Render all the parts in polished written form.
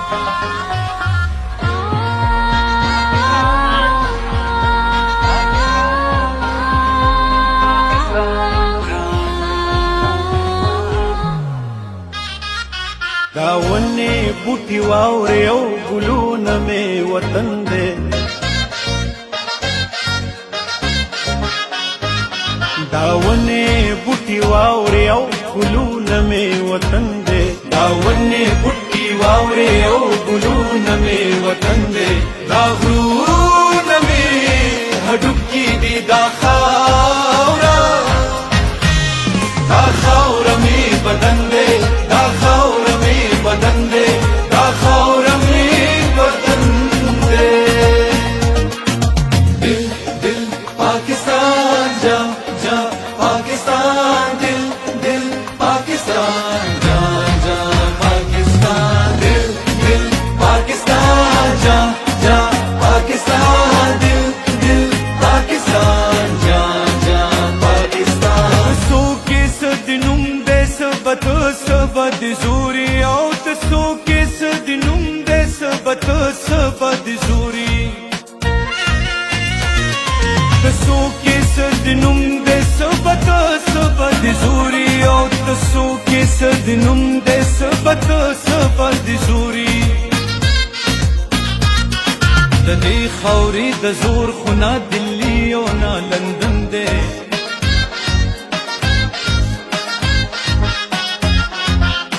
دا ونې بوټي واورې او ګلونه مې وطن دی دا ونې بوټي واورې او ګلونه مې وطن دی دا ونې بوټي واورې او ګلونه مې وطن دی دا غرونه مې هډوکي دي دا خاوره مې بدن دی دا خاوره مې بدن دی دا خاوره مې بدن دی دل دل پاکستان جا جا پاکستان دل دل پاکستان جا جا پاکستان دل دل پاکستان جا جا پاکستان دل دل پاکستان جا جا پاکستان سو کې صدنوم سبت سبد زوري او تسو کې صدنوم دې سبت سبد زوري تسو کې صدنوم دې سبت سبد زوري او تسو کې صدنوم دې سبت سبد زوري د دې خوري د زور خنا دلی او نه لندن دې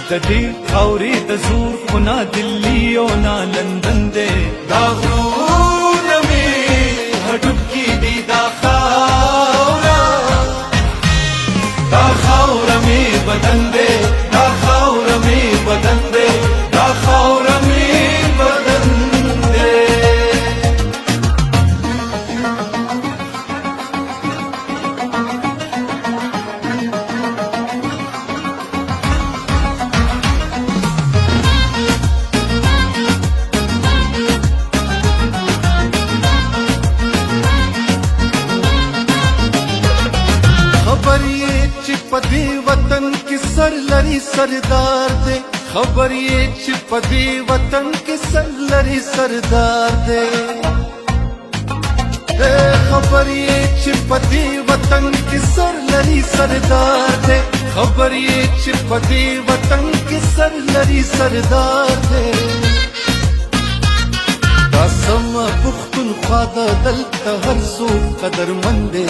د دې خاورې د زور خنا دلی او نه لندن دی دا غرونه مې هډوکي دي دا خاوره مې بدن دی دا خاوره مې بدن دی دا خاوره مې بدن دی پدی وطن کی سر لری سردار دے خبر یہ پدی وطن کی سر لری سردار دے خبر یہ پدی وطن کی سر لری سردار دے خبر یہ پدی وطن کی سر لری سردار دے قسم پختون خوادا دلتا ہر سو قدر مندے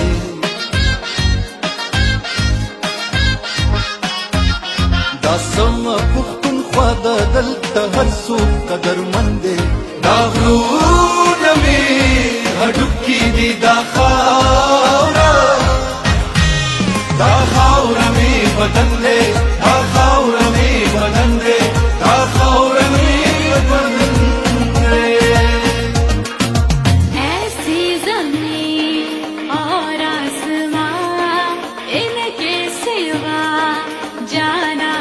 سم پختون خوادا دلتا هر څوک قدرمند دی دا غرونه مې هډوکي دي دا خاوره مې بدن دی دا خاوره مې بدن دی دا خاوره مې بدن دی ایسی زمین اور آسمان ان کے سوا جانا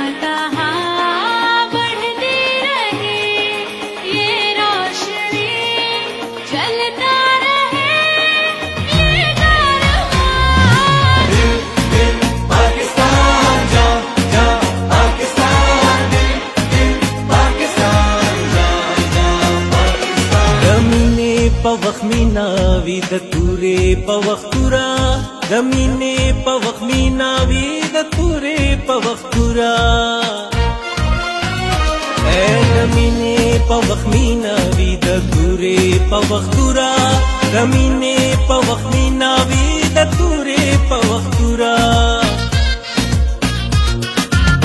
پوخمینا وی د تورې پوختورا د مینې پوخمینا وی د تورې پوختورا اے د مینې پوخمینا وی د تورې پوختورا د مینې پوخمینا وی د تورې پوختورا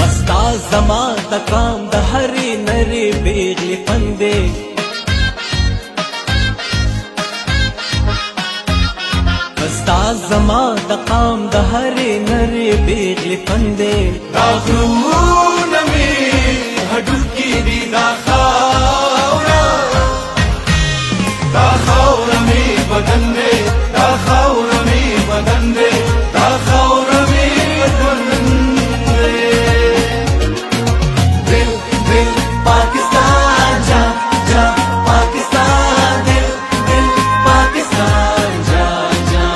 وستا زما د کام د هرې نرې بیغلې پندې زما د قام د هرې نرې بیغلې پندې دا غرونه مې هډوکي دي دا خاوره مې بدن دی دا خاوره مې بدن دی دا خاوره مې بدن دی دل دل پاکستان جا جا پاکستان دل دل پاکستان جا جا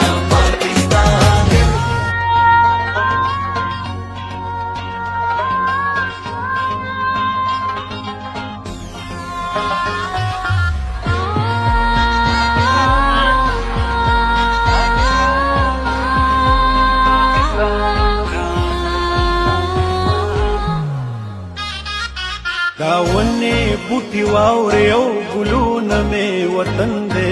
دا ونې بوټي واورې او ګلونه مې وطن دی